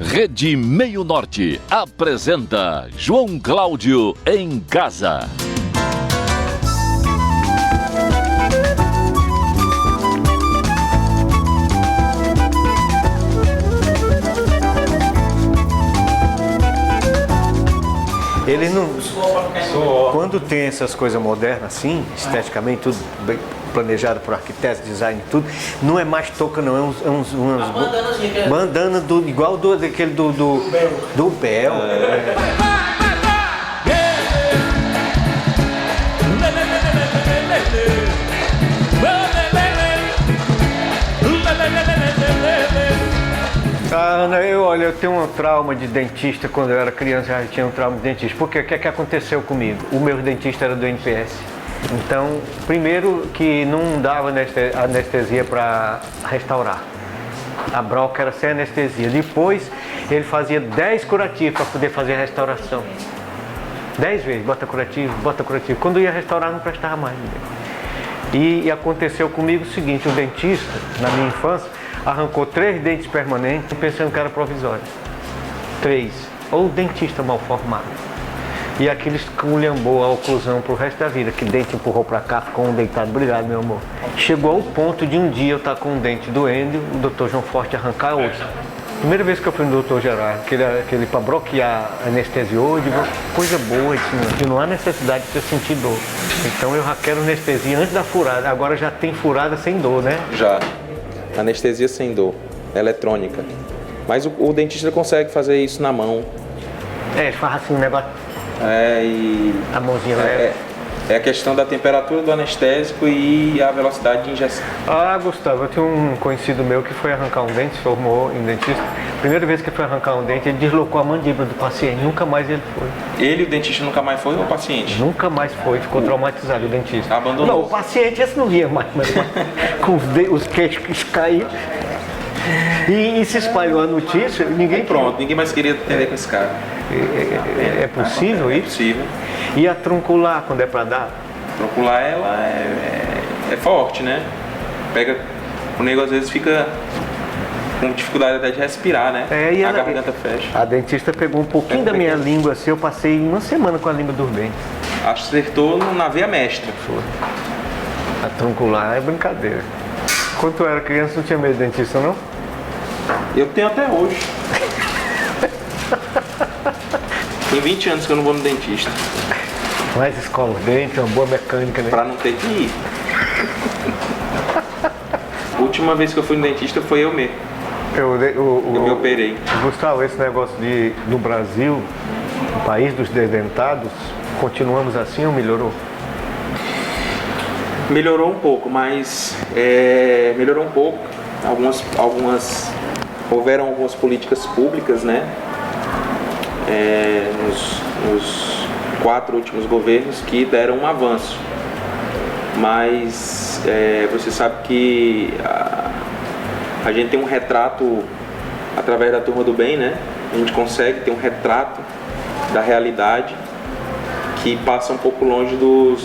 Rede Meio Norte apresenta João Cláudio em Casa. Ele não. Quando tem essas coisas modernas assim, esteticamente, tudo bem planejado por arquitetos, design, tudo, não é mais touca, não, é umas bandana igual daquele do Bel. Eu tenho um trauma de dentista. Quando eu era criança, já tinha um trauma de dentista. Porque o que aconteceu comigo? O meu dentista era do NPS. Então, primeiro que não dava anestesia para restaurar. A broca era sem anestesia. Depois, ele fazia 10 curativos para poder fazer a restauração. 10 vezes, bota curativo, bota curativo. Quando ia restaurar, não prestava mais. E aconteceu comigo o seguinte: o dentista, na minha infância, arrancou 3 dentes permanentes pensando que era provisório. 3. Ou dentista mal formado. E aquilo esculhambou a oclusão pro resto da vida. Que dente empurrou pra cá, ficou um deitado. Obrigado, meu amor. Chegou ao ponto de um dia eu estar com um dente doendo, o doutor João Forte arrancar outro. Primeira vez que eu fui no doutor Gerardo, aquele para bloquear anestesiou, eu digo, coisa boa isso, que não há necessidade de você sentir dor. Então eu já quero anestesia antes da furada. Agora já tem furada sem dor, né? Já. Anestesia sem dor, eletrônica. Mas o dentista consegue fazer isso na mão. Ele faz assim um negócio. A mãozinha leve. É a questão da temperatura do anestésico e a velocidade de injeção. Gustavo, eu tenho um conhecido meu que foi arrancar um dente, se formou em dentista. Primeira vez que foi arrancar um dente, ele deslocou a mandíbula do paciente, nunca mais ele foi. Ele, o dentista, nunca mais foi ou o paciente? Nunca mais foi, ficou traumatizado o dentista. Abandonou? Não, o paciente esse não ia mais, mas com os queixos caídos. E se espalhou a notícia, ninguém... Pronto, ninguém mais queria atender com esse cara. É possível isso? É possível. E a truncular, quando é para dar? Truncular, ela é forte, né? Pega, o nego às vezes fica com dificuldade até de respirar, né? A garganta fecha. A dentista pegou um pouquinho da minha língua assim, eu passei uma semana com a língua dormente. Acertou na veia mestra. A truncular é brincadeira. Quando eu era criança, não tinha medo de dentista, não? Eu tenho até hoje. Tem 20 anos que eu não vou no dentista. Mas escova os dentes, uma boa mecânica, né? Pra não ter que ir. A última vez que eu fui no dentista foi eu mesmo. Eu me operei. Gustavo, esse negócio do Brasil, o país dos desdentados, continuamos assim ou melhorou? Melhorou um pouco, mas melhorou um pouco. Houveram algumas políticas públicas, né? Nos 4 últimos governos que deram um avanço. Mas você sabe que a gente tem um retrato através da Turma do Bem, né? A gente consegue ter um retrato da realidade que passa um pouco longe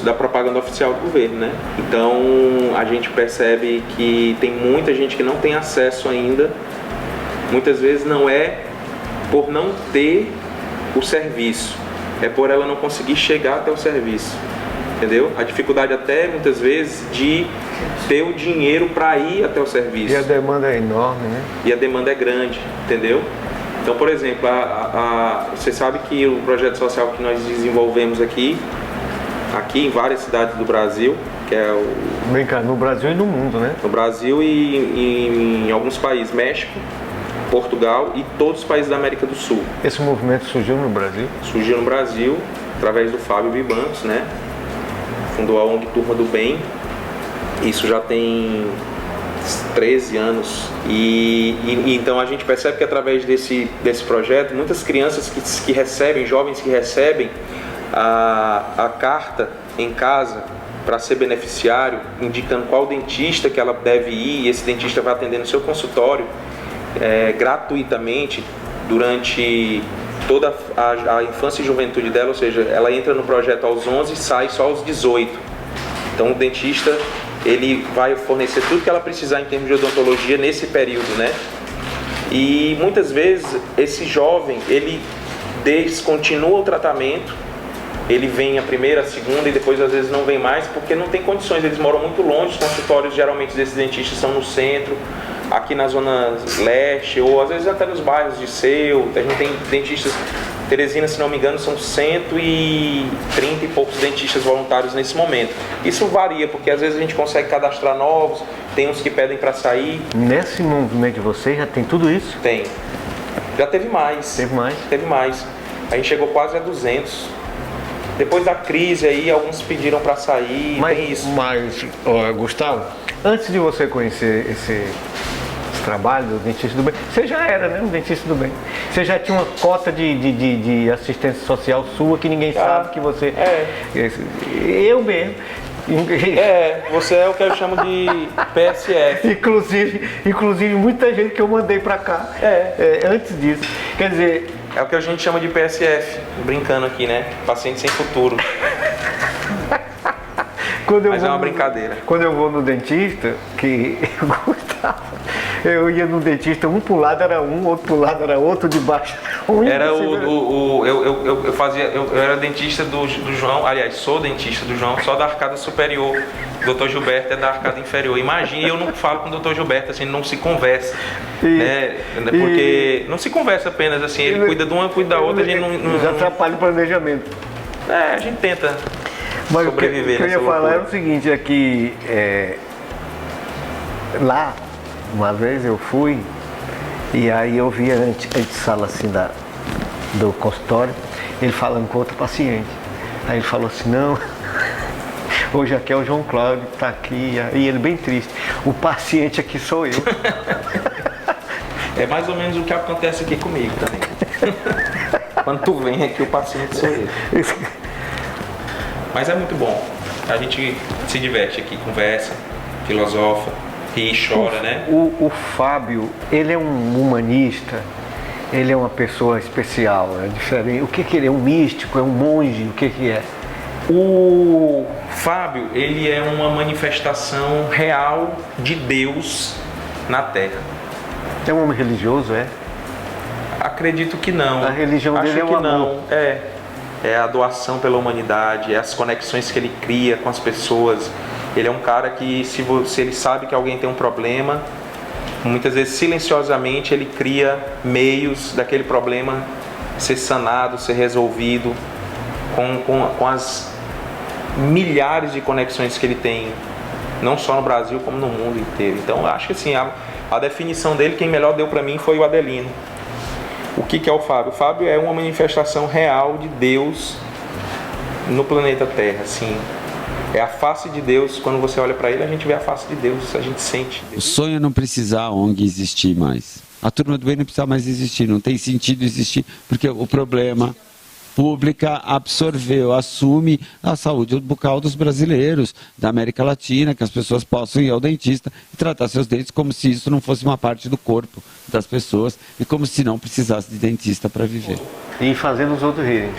da propaganda oficial do governo, né? Então a gente percebe que tem muita gente que não tem acesso ainda. Muitas vezes não é por não ter o serviço, é por ela não conseguir chegar até o serviço, entendeu? A dificuldade até muitas vezes de ter o dinheiro para ir até o serviço. E a demanda é enorme, né? E a demanda é grande, entendeu? Então, por exemplo, você sabe que o projeto social que nós desenvolvemos aqui em várias cidades do Brasil, que é o... Vem cá, no Brasil e no mundo, né? No Brasil e em alguns países, México, Portugal e todos os países da América do Sul. Esse movimento surgiu no Brasil? Surgiu no Brasil, através do Fábio Vibantos, né? Fundou a ONG Turma do Bem. Isso já tem 13 anos. E então a gente percebe que através desse projeto, muitas crianças que recebem, jovens que recebem a carta em casa para ser beneficiário, indicando qual dentista que ela deve ir, e esse dentista vai atender no seu consultório gratuitamente durante toda a infância e juventude dela, ou seja, ela entra no projeto aos 11 e sai só aos 18. Então o dentista, ele vai fornecer tudo que ela precisar em termos de odontologia nesse período, né? E muitas vezes esse jovem, ele descontinua o tratamento, ele vem a primeira, a segunda e depois às vezes não vem mais porque não tem condições, eles moram muito longe, os consultórios geralmente desses dentistas são no centro, aqui na zona leste ou às vezes até nos bairros de Seu. A gente tem dentistas, Teresina, se não me engano, são 130 e poucos dentistas voluntários nesse momento. Isso varia, porque às vezes a gente consegue cadastrar novos, tem uns que pedem para sair. Nesse movimento de vocês já tem tudo isso? Tem. Já teve mais. Teve mais? Teve mais. A gente chegou quase a 200. Depois da crise aí, alguns pediram para sair, tem isso. Mas, Gustavo, antes de você conhecer esse trabalho do dentista do bem, você já era, né, um dentista do bem. Você já tinha uma cota de assistência social sua que ninguém sabe que você... Eu mesmo. Você é o que eu chamo de PSF. Inclusive muita gente que eu mandei pra cá antes disso. Quer dizer... É o que a gente chama de PSF, brincando aqui, né? Paciente sem futuro. Mas é uma brincadeira. Quando eu vou no dentista, que eu ia no dentista, um pro lado era um, outro pro lado era outro, de baixo era um. Eu era dentista do João, aliás, sou dentista do João, só da arcada superior. O Dr. Gilberto é da arcada inferior. Imagina, eu não falo com o Dr. Gilberto, assim, não se conversa. Né? Porque não se conversa apenas assim, ele cuida de uma, cuida da outra, a gente não atrapalha o planejamento. A gente tenta sobreviver. O que eu ia falar é o seguinte, é que lá, uma vez eu fui, e aí eu vi a antessala assim do consultório, ele falando com outro paciente. Aí ele falou assim, não, hoje aqui é o João Cláudio, que está aqui, e ele bem triste, o paciente aqui sou eu. É mais ou menos o que acontece aqui comigo também. Quando tu vem aqui, o paciente sou eu. Mas é muito bom, a gente se diverte aqui, conversa, filosofa, ri, chora, né? O Fábio, ele é um humanista, ele é uma pessoa especial, é diferente. O que ele é? Um místico, é um monge, o que é? O Fábio, ele é uma manifestação real de Deus na Terra. É um homem religioso, é? Acredito que não. A religião dele é o amor. É a doação pela humanidade, é as conexões que ele cria com as pessoas. Ele é um cara que, se ele sabe que alguém tem um problema, muitas vezes silenciosamente ele cria meios daquele problema ser sanado, ser resolvido, com as milhares de conexões que ele tem, não só no Brasil como no mundo inteiro. Então acho que assim, a definição dele, quem melhor deu para mim foi o Adelino. O que é o Fábio? O Fábio é uma manifestação real de Deus no planeta Terra, assim. É a face de Deus. Quando você olha para ele, a gente vê a face de Deus, a gente sente Deus. O sonho é não precisar a ONG existir mais. A Turma do Bem não precisa mais existir, não tem sentido existir, porque o problema pública absorveu, assume a saúde bucal dos brasileiros, da América Latina, que as pessoas possam ir ao dentista e tratar seus dentes como se isso não fosse uma parte do corpo das pessoas e como se não precisasse de dentista para viver. E fazendo os outros rirem.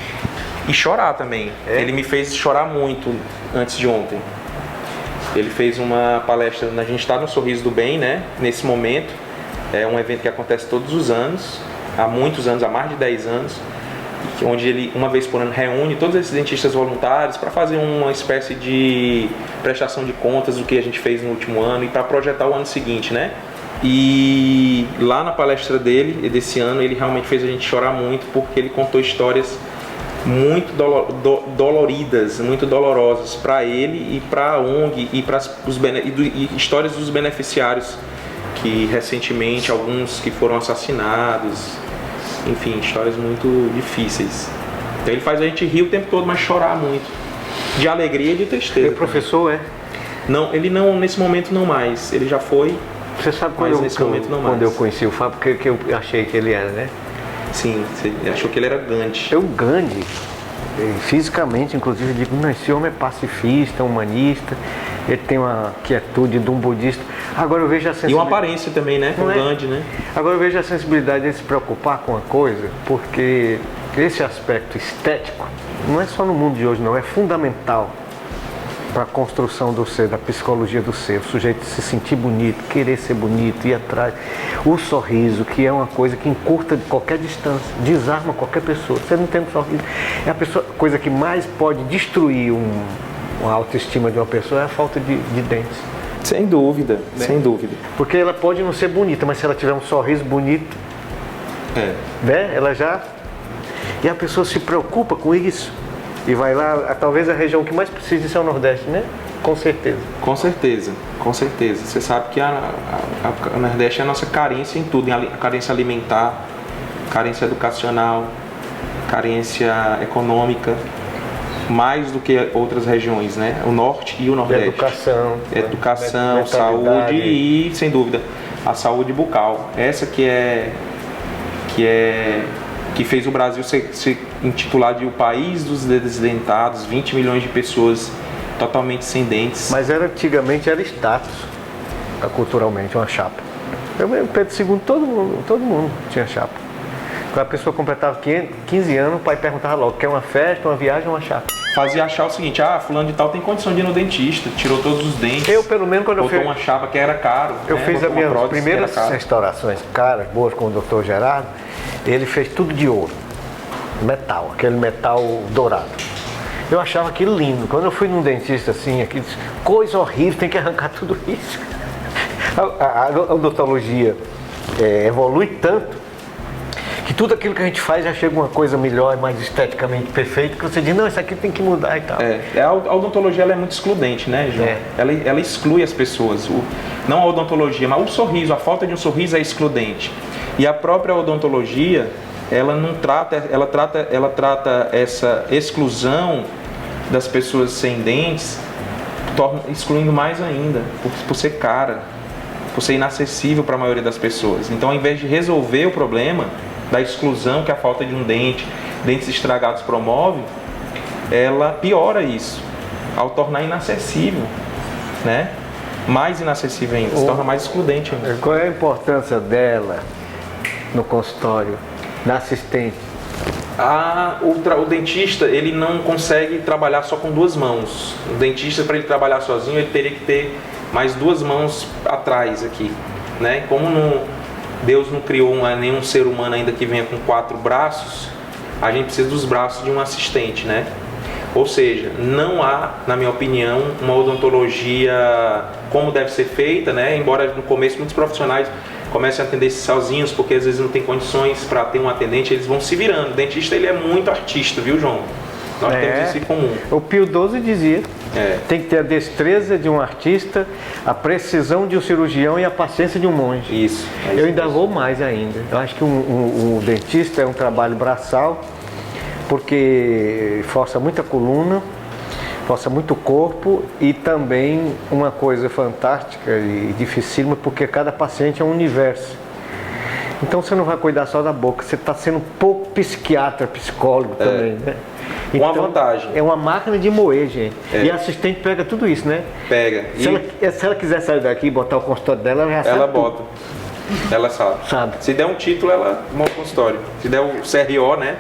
E chorar também. Ele me fez chorar muito antes de ontem. Ele fez uma palestra, a gente está no Sorriso do Bem, né? Nesse momento. É um evento que acontece todos os anos, há muitos anos, há mais de 10 anos, onde ele, uma vez por ano, reúne todos esses dentistas voluntários para fazer uma espécie de prestação de contas do que a gente fez no último ano e para projetar o ano seguinte, né? E lá na palestra dele, desse ano, ele realmente fez a gente chorar muito, porque ele contou histórias muito doloridas, muito dolorosas para ele e para a ONG e histórias dos beneficiários, que recentemente, alguns que foram assassinados, enfim, histórias muito difíceis. Então ele faz a gente rir o tempo todo, mas chorar muito, de alegria e de tristeza. Ele é professor, Não, ele não, nesse momento não mais, ele já foi. Você sabe quando eu conheci o Fábio, que eu achei que ele era, né? Sim, você achou que ele era Gandhi. Eu Gandhi, fisicamente, inclusive, eu digo, não, esse homem é pacifista, humanista, ele tem uma quietude de um budista. Agora eu vejo a sensibilidade... E uma aparência também, né? Com Gandhi, né? Agora eu vejo a sensibilidade de se preocupar com uma coisa, porque esse aspecto estético não é só no mundo de hoje, não, é fundamental. para a construção do ser, da psicologia do ser, o sujeito se sentir bonito, querer ser bonito, ir atrás. O sorriso, que é uma coisa que encurta de qualquer distância, desarma qualquer pessoa. Você não tem um sorriso. É a coisa que mais pode destruir uma autoestima de uma pessoa é a falta de dentes. Sem dúvida, né? Sem dúvida. Porque ela pode não ser bonita, mas se ela tiver um sorriso bonito, né? Ela já... E a pessoa se preocupa com isso. E vai lá, talvez a região que mais precisa disso é o Nordeste, né? Com certeza. Com certeza, com certeza. Você sabe que a Nordeste é a nossa carência em tudo, a carência alimentar, carência educacional, carência econômica, mais do que outras regiões, né? O Norte e o Nordeste. Educação, saúde e, sem dúvida, a saúde bucal. Essa que fez o Brasil se intitular de o país dos desdentados, 20 milhões de pessoas totalmente sem dentes. Mas antigamente era status, culturalmente, uma chapa. Pedro II, todo mundo tinha chapa. Quando a pessoa completava 15 anos, o pai perguntava logo, quer uma festa, uma viagem ou uma chapa? Fazia achar o seguinte, fulano de tal tem condição de ir no dentista, tirou todos os dentes. Eu, pelo menos, quando eu fiz... uma chapa que era caro. Eu fiz as minhas primeiras restaurações caras, boas, com o Dr. Gerardo, ele fez tudo de ouro, metal, aquele metal dourado. Eu achava aquilo lindo. Quando eu fui num dentista assim, coisa horrível, tem que arrancar tudo isso. A odontologia evolui tanto que tudo aquilo que a gente faz já chega uma coisa melhor, mais esteticamente perfeita, que você diz, não, isso aqui tem que mudar e tal. A odontologia ela é muito excludente, né, João? Ela exclui as pessoas. Não a odontologia, mas o sorriso, a falta de um sorriso é excludente. E a própria odontologia, ela trata essa exclusão das pessoas sem dentes, excluindo mais ainda, por ser cara, por ser inacessível para a maioria das pessoas. Então, ao invés de resolver o problema da exclusão que a falta de um dentes estragados promove, ela piora isso, ao tornar inacessível, né? Mais inacessível ainda, se torna mais excludente ainda. Qual é a importância dela no consultório, da assistente? O dentista, ele não consegue trabalhar só com duas mãos. O dentista, para ele trabalhar sozinho, ele teria que ter mais duas mãos atrás aqui, né? Como Deus não criou nenhum ser humano ainda que venha com 4 braços, a gente precisa dos braços de um assistente, né? Ou seja, não há, na minha opinião, uma odontologia como deve ser feita, né? Embora no começo muitos profissionais comecem a atender sozinhos, porque às vezes não tem condições para ter um atendente, eles vão se virando. O dentista, ele é muito artista, viu, João? Nós temos isso em comum. O Pio XII dizia, tem que ter a destreza de um artista, a precisão de um cirurgião e a paciência de um monge. Isso. Eu ainda vou mais ainda. Eu acho que um dentista é um trabalho braçal, porque força muita coluna, força muito corpo e também uma coisa fantástica e dificílima, porque cada paciente é um universo. Então você não vai cuidar só da boca, você está sendo um pouco psiquiatra, psicólogo também, né? Uma então, vantagem. É uma máquina de moer, gente. E a assistente pega tudo isso, né? Pega. Se ela quiser sair daqui e botar o consultório dela, ela já sabe. Ela bota. Ela sabe. Se der um título, ela monta o consultório. Se der o CRO, né?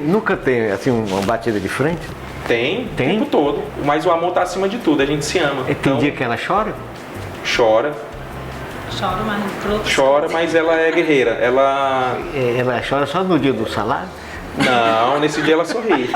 Nunca tem assim uma batida de frente? Tem, o tempo todo. Mas o amor tá acima de tudo, a gente se ama. Tem dia que ela chora? Chora. Chora, mas ela é guerreira. Ela chora só no dia do salário? Não, nesse dia ela sorri.